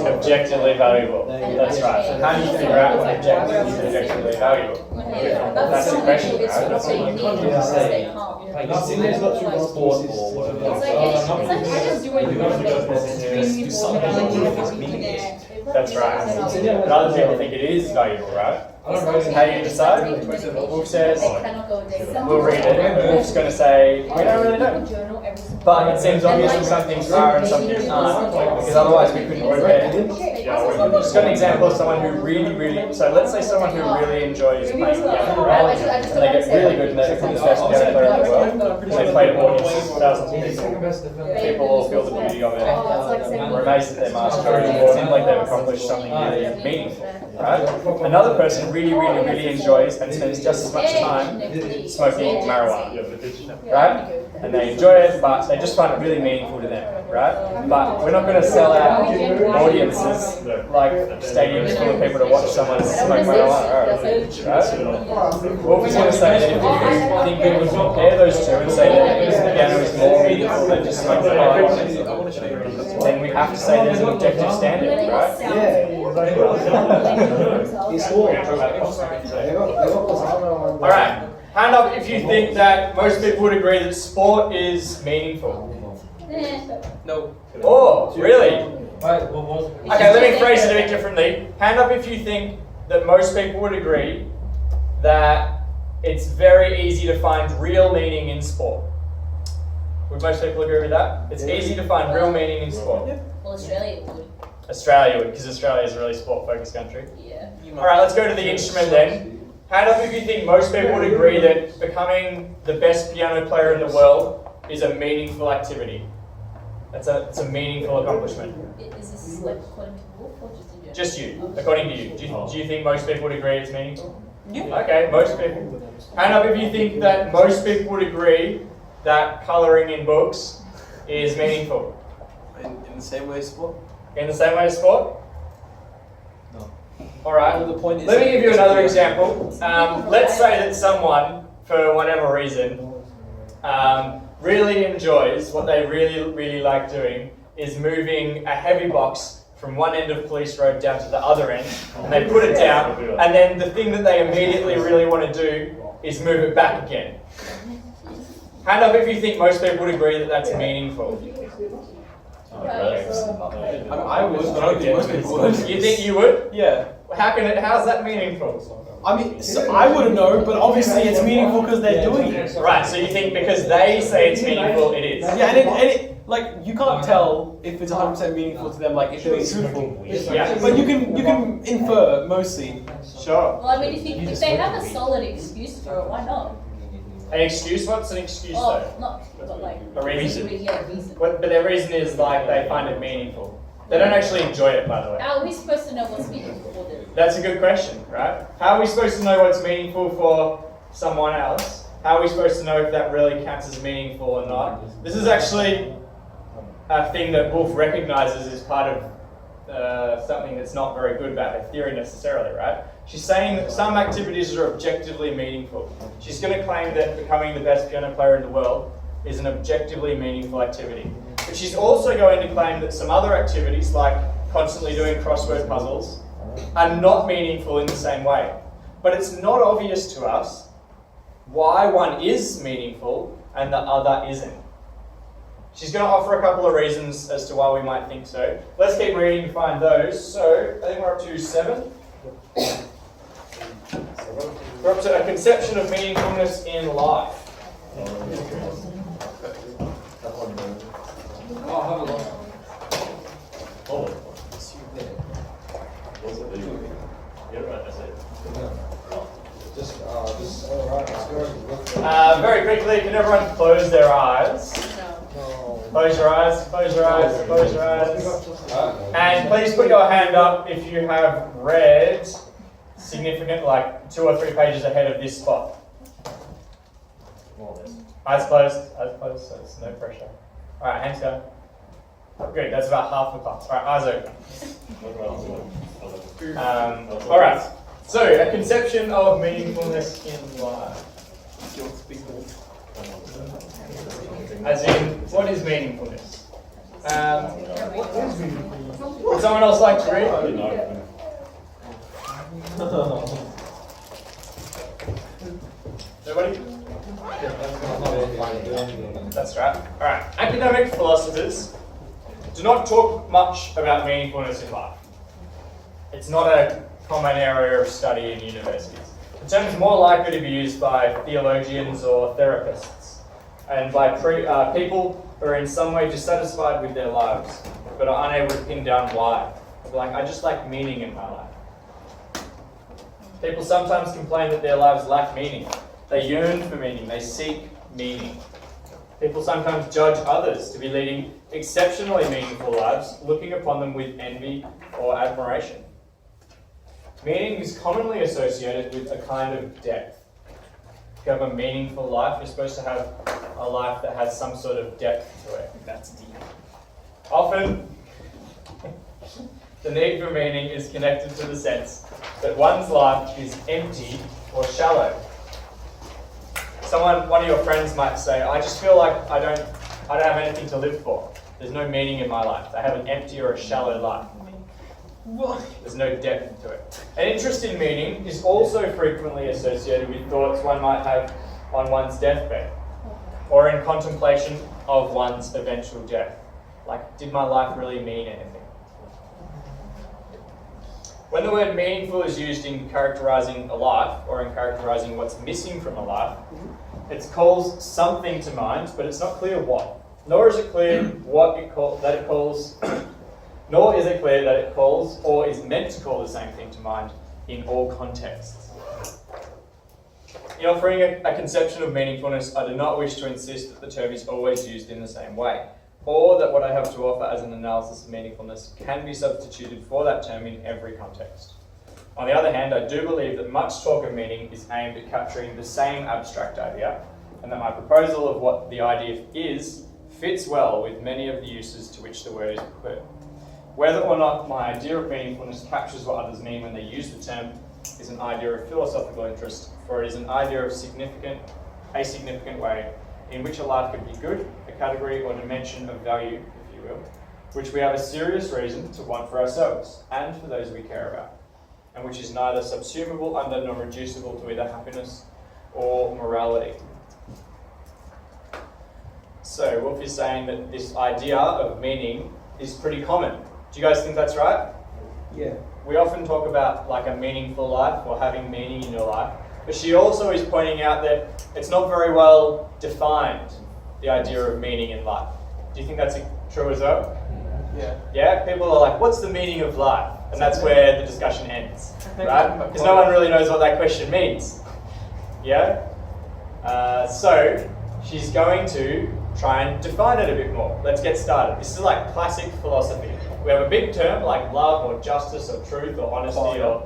Objectively valuable. That's right. So how do you figure out what objectively is objectively valuable? That's the question, right? That's what you can't just say. Like, there's not too much sport or whatever. That's right. But other people think it is valuable, right? How do you decide? Wolf says, we'll read it. Wolf's going to say, we don't really know. But it seems obvious that some things are and some things aren't, because otherwise we couldn't compare. Just got an example of someone who really, so let's say someone who really enjoys playing piano, right? And they get really good and they become the best piano player in the world. They play to audiences, thousands of people. People all feel the beauty of it. We're amazed that they're mastering it. It seems like they've accomplished something really meaningful, right? Another person really enjoys and spends just as much time smoking marijuana, right? And they enjoy it, but they just find it really meaningful to them, right? But we're not going to sell our audiences like stadiums full of people to watch someone smoke marijuana, right? What we're going to say is if you think we would compare those two and say that piano is more meaningful than just smoking marijuana, then we have to say there's an objective standard, right? Alright, hand up if you think that most people would agree that sport is meaningful. No. Oh, really? Okay, let me phrase it a bit differently. Hand up if you think that most people would agree that it's very easy to find real meaning in sport. Would most people agree with that? It's easy to find real meaning in sport. Well, Australia would. Australia would, because Australia is a really sport-focused country. Yeah. Alright, let's go to the instrument then. Hand up if you think most people would agree that becoming the best piano player in the world is a meaningful activity. It's a meaningful accomplishment. Is this like according to Wolf or just in general? Just you, according to you. Do you think most people would agree it's meaningful? Yeah. Okay, most people. Hand up if you think that most people would agree that colouring in books is meaningful. In the same way as sport? In the same way as sport? No. Alright, Well, the point is let me give you another example. Let's say that someone, for whatever reason, really enjoys, what they really like doing is moving a heavy box from one end of Police Road down to the other end, and they put it down, and then the thing that they immediately really want to do is move it back again. Hand up if you think most people would agree that that's meaningful. I would, but I don't think most people would. You think you would? Yeah. How's that meaningful? I mean, so I wouldn't know, but obviously it's meaningful because they're doing it. Right, so you think because they say it's meaningful, it is. Yeah, and it like you can't tell if it's 100% meaningful to them, like if it's truthful. Yeah. But you can infer mostly. Sure. Well, I mean, if they have a solid excuse for it, why not? An excuse? What's an excuse though? Not but like A reason. Yeah, a reason. But their reason is like they find it meaningful. They don't actually enjoy it, by the way. How are we supposed to know what's meaningful for them? That's a good question, right? How are we supposed to know what's meaningful for someone else? How are we supposed to know if that really counts as meaningful or not? This is actually a thing that Wolf recognizes as part of something that's not very good about her theory necessarily, right? She's saying that some activities are objectively meaningful. She's going to claim that becoming the best piano player in the world is an objectively meaningful activity. But she's also going to claim that some other activities, like constantly doing crossword puzzles, are not meaningful in the same way. But it's not obvious to us why one is meaningful and the other isn't. She's going to offer a couple of reasons as to why we might think so. Let's keep reading to find those. So, I think we're up to 7. We're up to a conception of meaningfulness in life. Very quickly, can everyone close their eyes? Close your eyes, close your eyes, close your eyes. And please put your hand up if you have read significant, like 2 or 3 pages ahead of this spot. Eyes closed, so it's no pressure. Alright, hands down. Good, that's about half the class. Alright, eyes open. Alright, so a conception of meaningfulness in life. As in, what is meaningfulness? Would someone else like to read? Nobody? That's right. Alright. Academic philosophers do not talk much about meaningfulness in life. It's not a common area of study in universities. The term is more likely to be used by theologians or therapists, and by people who are in some way dissatisfied with their lives, but are unable to pin down why. They're like, I just lack meaning in my life. People sometimes complain that their lives lack meaning. They yearn for meaning, they seek meaning. People sometimes judge others to be leading exceptionally meaningful lives, looking upon them with envy or admiration. Meaning is commonly associated with a kind of depth. If you have a meaningful life, you're supposed to have a life that has some sort of depth to it. That's deep. Often, the need for meaning is connected to the sense that one's life is empty or shallow. One of your friends might say, I just feel like I don't have anything to live for. There's no meaning in my life. I have an empty or a shallow life. There's no depth to it. An interest in meaning is also frequently associated with thoughts one might have on one's deathbed, or in contemplation of one's eventual death. Like, did my life really mean anything? When the word meaningful is used in characterizing a life, or in characterizing what's missing from a life, it calls something to mind, but it's not clear what. Nor is it clear that it calls or is meant to call the same thing to mind in all contexts. In offering a conception of meaningfulness, I do not wish to insist that the term is always used in the same way, or that what I have to offer as an analysis of meaningfulness can be substituted for that term in every context. On the other hand, I do believe that much talk of meaning is aimed at capturing the same abstract idea, and that my proposal of what the idea is fits well with many of the uses to which the word is put. Whether or not my idea of meaningfulness captures what others mean when they use the term is an idea of philosophical interest, for it is an idea of a significant way in which a life could be good, a category or dimension of value, if you will, which we have a serious reason to want for ourselves and for those we care about, and which is neither subsumable under nor reducible to either happiness or morality. So Wolf is saying that this idea of meaning is pretty common. Do you guys think that's right? Yeah. We often talk about like a meaningful life or having meaning in your life, but she also is pointing out that it's not very well defined, the idea of meaning in life. Do you think that's true as well? Yeah. Yeah? People are like, what's the meaning of life? And that's where the discussion ends, right? Because no one really knows what that question means. Yeah? So she's going to try and define it a bit more. Let's get started. This is like classic philosophy. We have a big term like love or justice or truth or honesty or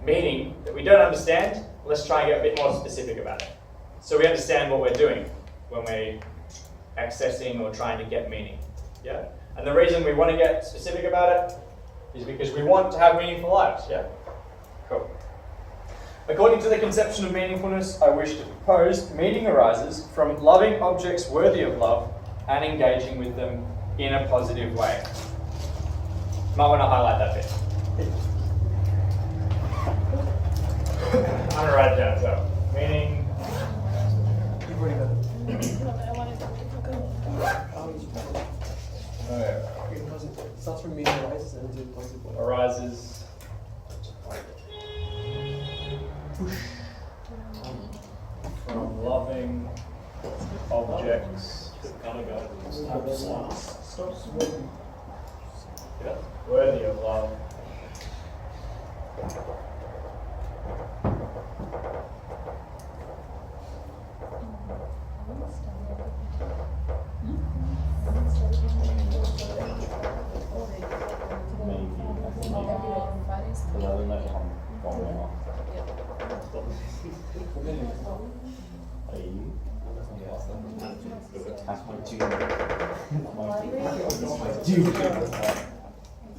meaning that we don't understand. Let's try and get a bit more specific about it, so we understand what we're doing when we're accessing or trying to get meaning. Yeah? And the reason we want to get specific about it is because we want to have meaningful lives. Yeah? Cool. According to the conception of meaningfulness I wish to propose, meaning arises from loving objects worthy of love and engaging with them in a positive way. Might want to highlight that bit. I'm going to write it down. So, meaning. You've already done it. It starts from meaning arises and ends in positive way. Arises from loving objects worthy of love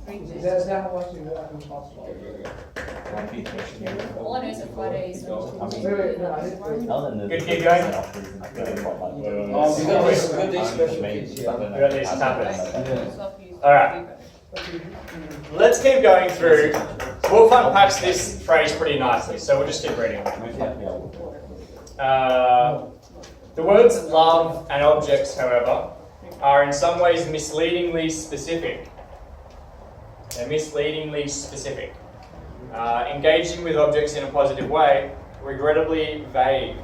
All I know is that Friday is Good, keep going. We got these tablets. Alright. Let's keep going through. Wolf unpacks this phrase pretty nicely, so we'll just keep reading. The words love and objects, however, are in some ways misleadingly specific. They're misleadingly specific. Engaging with objects in a positive way, regrettably vague.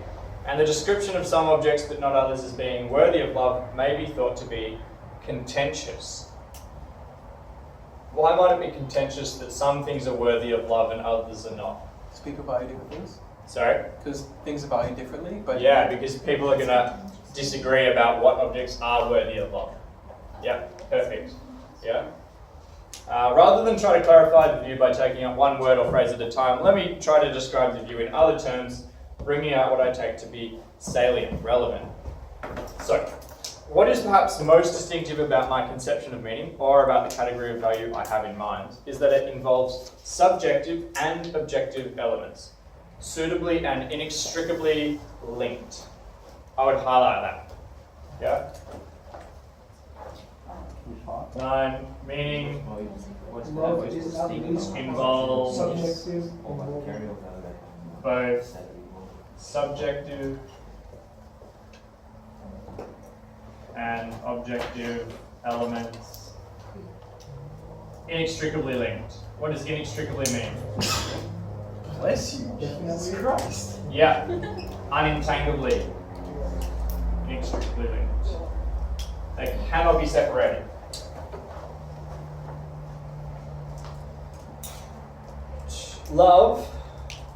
And the description of some objects but not others as being worthy of love may be thought to be contentious. Why might it be contentious that some things are worthy of love and others are not? Because people value different things. Sorry? Because things are valued differently. But yeah, because people are going to disagree about what objects are worthy of love. Yeah, perfect. Yeah. Rather than try to clarify the view by taking up one word or phrase at a time, let me try to describe the view in other terms, bringing out what I take to be salient, relevant. So, what is perhaps most distinctive about my conception of meaning, or about the category of value I have in mind, is that it involves subjective and objective elements, suitably and inextricably linked. I would highlight that. Yeah? 9. Meaning involves both subjective and objective elements, inextricably linked. What does inextricably mean? bless you, Jesus Christ. Yeah, unentangledly, inextricably linked. They cannot be separated. Love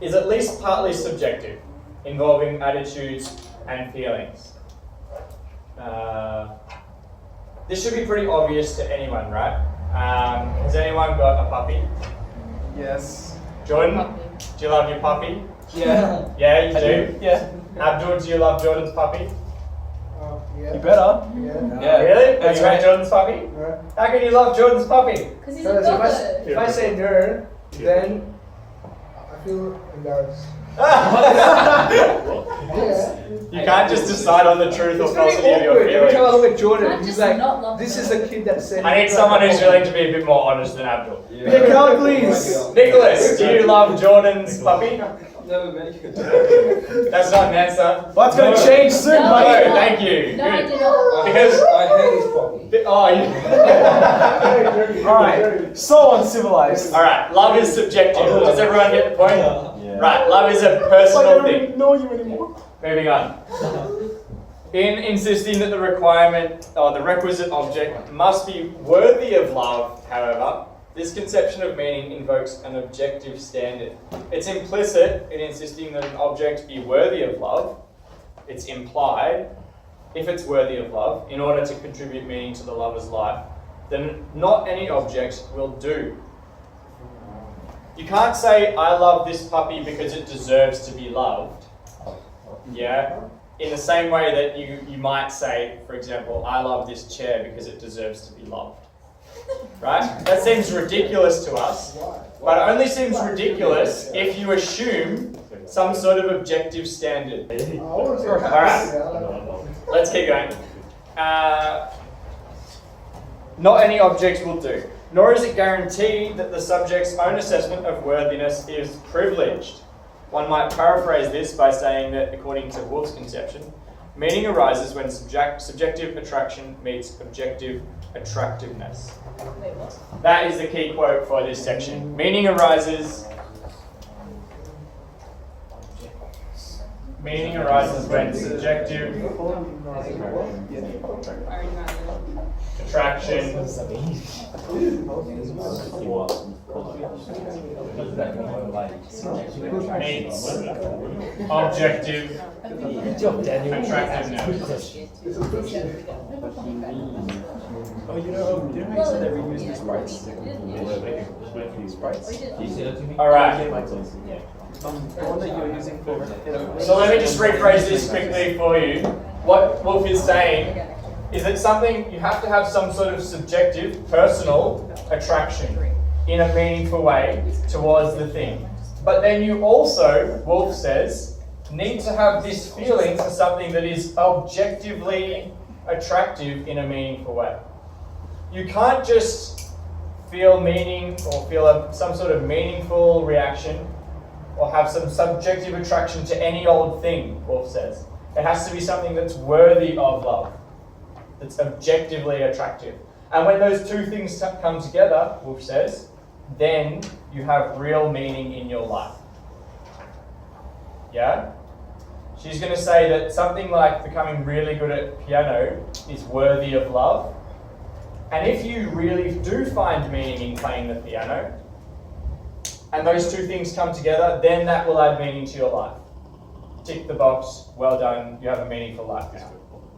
is at least partly subjective, involving attitudes and feelings. This should be pretty obvious to anyone, right? Has anyone got a puppy? Yes. Jordan, do you love your puppy? Yeah. Yeah, you do? Yeah. Abdul, do you love Jordan's puppy? Yeah. You better. Yeah. Really? Have That's you met right. Jordan's puppy? Yeah. How can you love Jordan's puppy? Because he's a Because dog. if I say nerd, then I feel embarrassed. You can't just decide on the truth or It's very falsity of your awkward. Every time I feelings. look at Jordan, Can't he's just like, not love this him. is the kid that said. I need someone who's willing to be a bit more honest than Abdul. Pick up, please. Nicholas, do you love Jordan's puppy? No, make it. That's not an answer. Well, it's going to change soon, No, No, buddy. no. thank you. No, I Good. did not. Because- I hate his puppy. Oh, you... Alright, so uncivilized. Alright, love is subjective. Does everyone get the point? Right, love is a personal thing. Know you anymore. Moving on. In insisting that the requirement or the requisite object must be worthy of love, however, this conception of meaning invokes an objective standard. It's implicit in insisting that an object be worthy of love. It's implied, if it's worthy of love, in order to contribute meaning to the lover's life, then not any object will do. You can't say, I love this puppy because it deserves to be loved. Yeah? In the same way that you might say, for example, I love this chair because it deserves to be loved. Right? That seems ridiculous to us, but it only seems ridiculous if you assume some sort of objective standard. Alright, let's keep going. Not any object will do, nor is it guaranteed that the subject's own assessment of worthiness is privileged. One might paraphrase this by saying that, according to Wolf's conception, meaning arises when subjective attraction meets objective attractiveness. Wait, what? That is the key quote for this section. Meaning arises when subjective attraction meets objective attractiveness. Oh, you know how you said that we use the sprites? Alright, The one that you're using for... so let me just rephrase this quickly for you. What Wolf is saying is that something, you have to have some sort of subjective, personal attraction in a meaningful way towards the thing. But then you also, Wolf says, need to have this feeling for something that is objectively attractive in a meaningful way. You can't just feel meaning or feel some sort of meaningful reaction or have some subjective attraction to any old thing, Wolf says. It has to be something that's worthy of love, that's objectively attractive. And when those two things come together, Wolf says, then you have real meaning in your life. Yeah? She's going to say that something like becoming really good at piano is worthy of love. And if you really do find meaning in playing the piano, and those two things come together, then that will add meaning to your life. Tick the box, well done, you have a meaningful life now.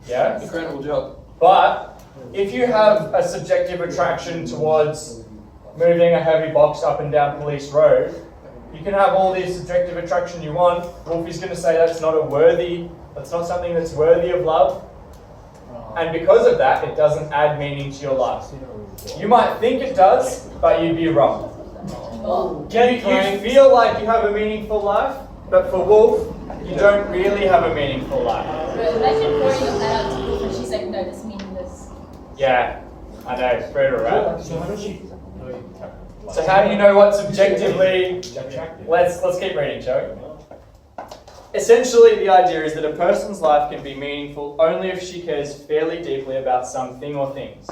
Yeah? Incredible job. But if you have a subjective attraction towards moving a heavy box up and down Police Road, you can have all this subjective attraction you want. Wolf is going to say that's not something that's worthy of love. And because of that, it doesn't add meaning to your life. You might think it does, but you'd be wrong. You feel like you have a meaningful life, but for Wolf, you don't really have a meaningful life. Imagine pouring your heart out to Wolf and she's like, no, that's meaningless. Yeah, I know, it's brutal, right? So how do you know what's objectively... Let's keep reading, shall we? Essentially, the idea is that a person's life can be meaningful only if she cares fairly deeply about something or things.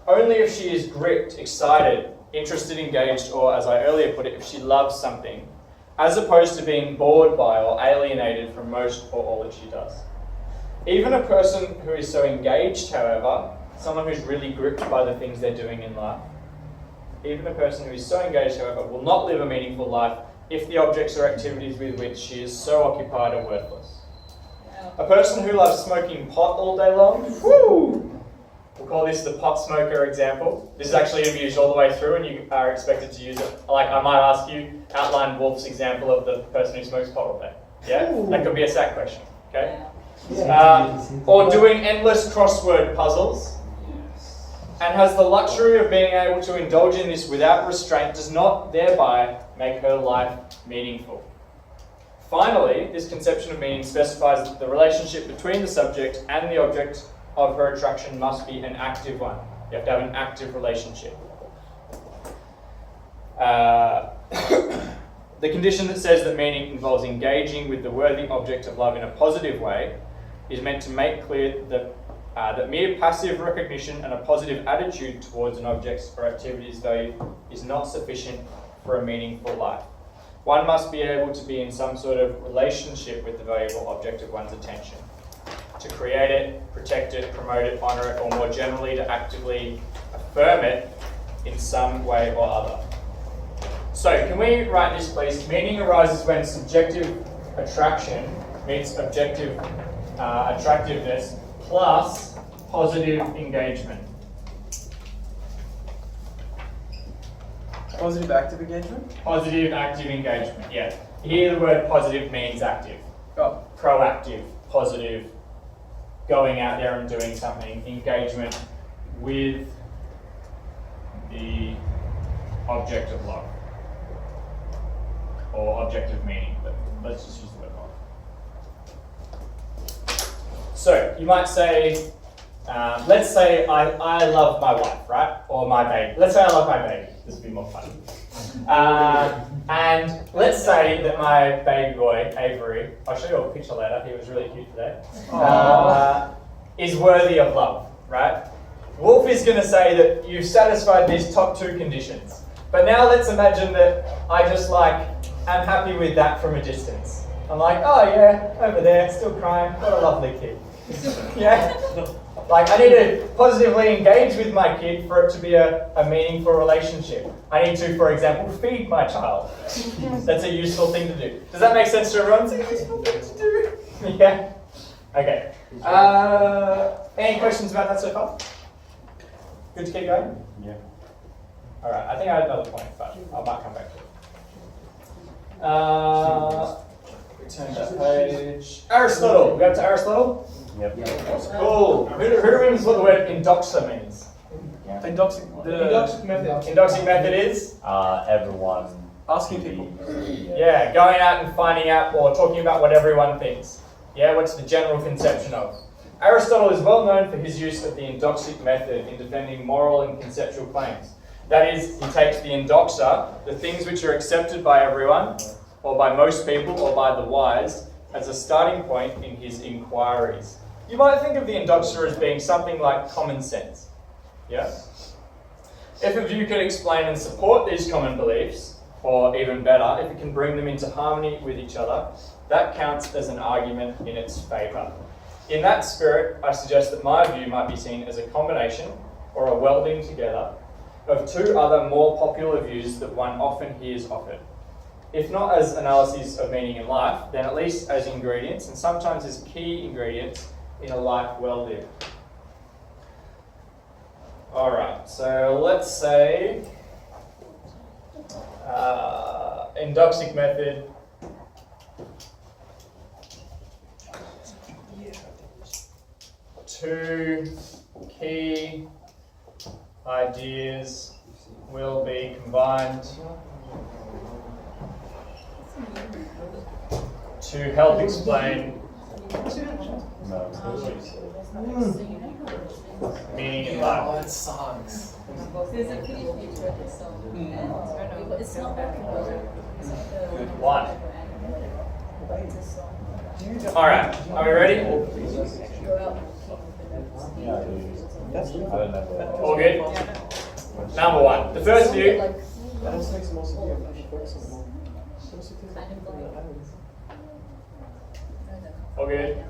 Only if she is gripped, excited, interested, engaged, or, as I earlier put it, if she loves something, as opposed to being bored by or alienated from most or all that she does. Even a person who is so engaged, however, someone who's really gripped by the things they're doing in life, even a person who is so engaged, however, will not live a meaningful life if the objects or activities with which she is so occupied are worthless. A person who loves smoking pot all day long, we'll call this the pot smoker example. This is actually used all the way through and you are expected to use it. Like I might ask you, outline Wolf's example of the person who smokes pot all day. Yeah? That could be a SAT question. Okay? Or doing endless crossword puzzles, and has the luxury of being able to indulge in this without restraint, does not thereby make her life meaningful. Finally, this conception of meaning specifies that the relationship between the subject and the object of her attraction must be an active one. You have to have an active relationship. The condition that says that meaning involves engaging with the worthy object of love in a positive way is meant to make clear that that mere passive recognition and a positive attitude towards an object's or activity's value is not sufficient for a meaningful life. One must be able to be in some sort of relationship with the valuable object of one's attention, to create it, protect it, promote it, honour it, or more generally to actively affirm it in some way or other. So, can we write this please? Meaning arises when subjective attraction meets objective attractiveness plus positive engagement. Positive active engagement? Positive active engagement, yeah. Here the word positive means active. Oh. Proactive, positive, going out there and doing something, engagement with the object of love. Or object of meaning, but let's just use the word love. So, you might say, let's say I love my wife, right? Or my baby. Let's say I love my baby. This would be more fun. And let's say that my baby boy, Avery, I'll show you a picture later, he was really cute today, is worthy of love, right? Wolf is going to say that you've satisfied these top two conditions. But now let's imagine that I just I'm happy with that from a distance. I'm like, oh yeah, over there, still crying, what a lovely kid. Yeah? I need to positively engage with my kid for it to be a meaningful relationship. I need to, for example, feed my child. That's a useful thing to do. Does that make sense to everyone? It's a useful thing to do. Yeah? Okay. Any questions about that so far? Good to keep going? Yeah. Alright, I think I had another point, but I might come back to it. Return that page. Aristotle. We go to Aristotle? Yep. Cool. Who remembers what the word indoxa means? Indoxic method. Indoxic method is? Everyone. asking people. Yeah, going out and finding out or talking about what everyone thinks. Yeah, what's the general conception of? Aristotle is well known for his use of the indoxic method in defending moral and conceptual claims. That is, he takes the indoxa, the things which are accepted by everyone, or by most people, or by the wise, as a starting point in his inquiries. You might think of the indoxa as being something like common sense. Yeah? If a view can explain and support these common beliefs, or even better, if it can bring them into harmony with each other, that counts as an argument in its favour. In that spirit, I suggest that my view might be seen as a combination, or a welding together, of two other more popular views that one often hears offered. If not as analyses of meaning in life, then at least as ingredients, and sometimes as key ingredients in a life well lived. Alright, so let's say indoxic method. Two key ideas will be combined to help explain meaning in life. Oh, it sucks. There's a pretty feature of this song. It's not One. Alright, are we ready? All good? Number one. The first view. All good?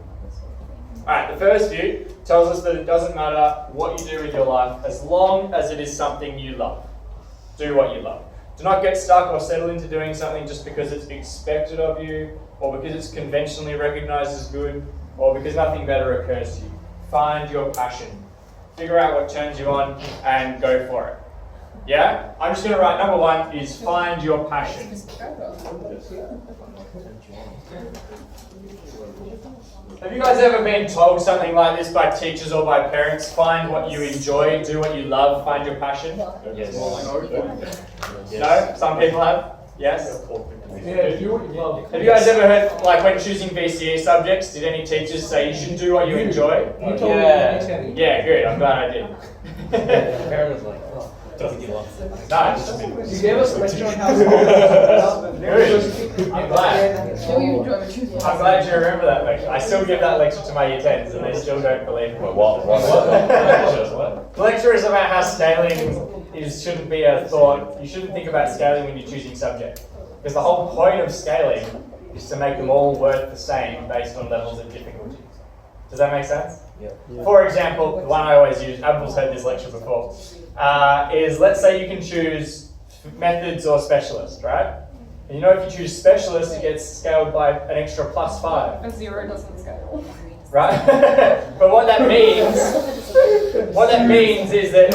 Alright, the first view tells us that it doesn't matter what you do with your life as long as it is something you love. Do what you love. Do not get stuck or settle into doing something just because it's expected of you, or because it's conventionally recognized as good, or because nothing better occurs to you. Find your passion. Figure out what turns you on and go for it. Yeah? I'm just going to write number one is find your passion. Have you guys ever been told something like this by teachers or by parents? Find what you enjoy, do what you love, find your passion? Yes. No? Some people have? Yes? Yeah, do what you love. Have you guys ever heard, like when choosing VCE subjects, did any teachers say you should do what you enjoy? You told Yeah. me. Yeah, good. I'm glad I did. Parents like, doesn't give up. Nice. You gave us a lecture on how to I'm glad. I'm glad you remember that lecture. I still give that lecture to my year 10s and they still don't believe me. What? The lecture is about how scaling shouldn't be a thought. You shouldn't think about scaling when you're choosing subject. Because the whole point of scaling is to make them all worth the same based on levels of difficulty. Does that make sense? Yeah. For example, the one I always use, Abel's heard this lecture before, is let's say you can choose methods or specialist, right? And you know if you choose specialist, it gets scaled by an extra +5. A 0 doesn't scale. Right? But what that means is that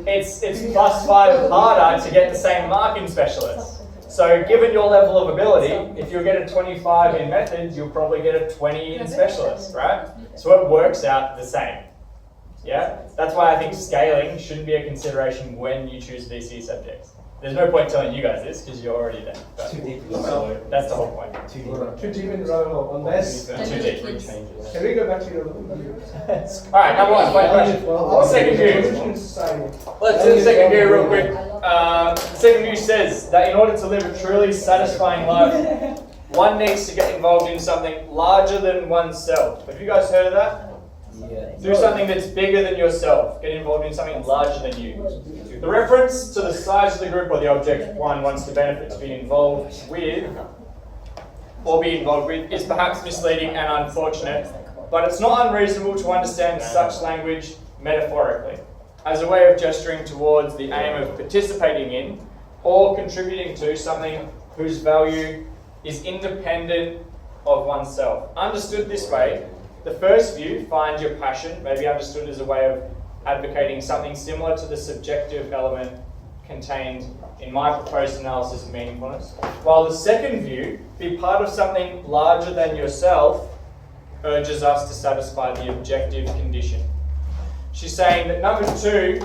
it's +5 harder to get the same mark in specialist. So given your level of ability, if you get a 25 in methods, you'll probably get a 20 in specialist, right? So it works out the same. Yeah? That's why I think scaling shouldn't be a consideration when you choose VC subjects. There's no point telling you guys this because you're already there. But that's the whole point. Too deep in the rabbit hole, unless. Too deep. Can we go back to your Alright, number one, point question. Second view. Society. Let's do the second view real quick. Second view says that in order to live a truly satisfying life, one needs to get involved in something larger than oneself. Have you guys heard of that? Yeah. Do something that's bigger than yourself. Get involved in something larger than you. The reference to the size of the group or the object one wants to benefit to be involved with is perhaps misleading and unfortunate, but it's not unreasonable to understand such language metaphorically, as a way of gesturing towards the aim of participating in or contributing to something whose value is independent of oneself. Understood this way, the first view, find your passion, may be understood as a way of advocating something similar to the subjective element contained in my proposed analysis of meaningfulness, while the second view, be part of something larger than yourself, urges us to satisfy the objective condition. She's saying that number 2,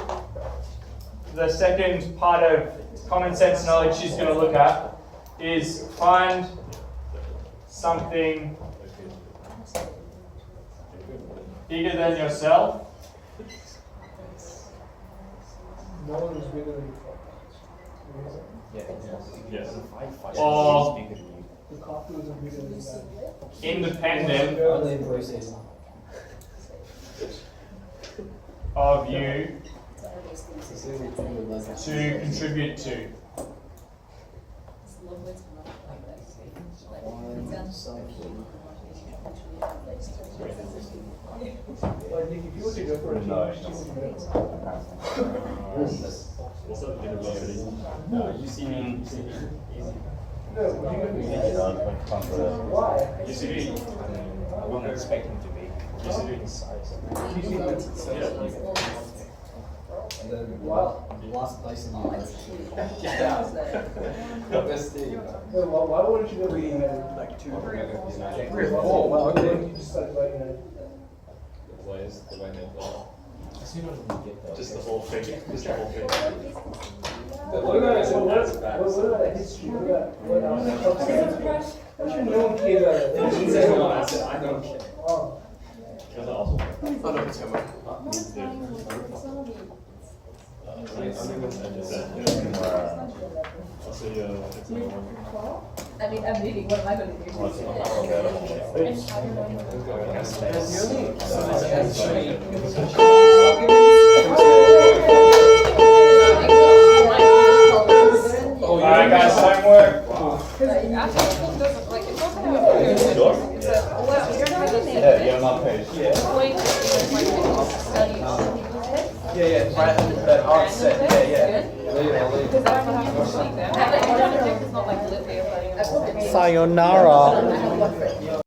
the second part of common sense knowledge she's going to look at is find something bigger than yourself. No one is bigger than you. Or The coffee isn't bigger than that. independent Only embraces. of you to contribute to. Like, Nick, if you were to go for a team, which team would you go for? No, you see me. No, would you go for Why? I wasn't expecting to be. Wow. Last place in the Best team. Why wouldn't you go for United? Like 2, 3, 3 or 4. Why wouldn't you just like United? The way they play. Just the whole thing. Just the whole thing. What about a history? What should no one care about it? I don't care. Oh. I don't know so much. I mean, I'm leaving. What am I going to do? Alright guys, homework. Yeah, you're on my page. Yeah, right under that art set. Yeah. Sayonara.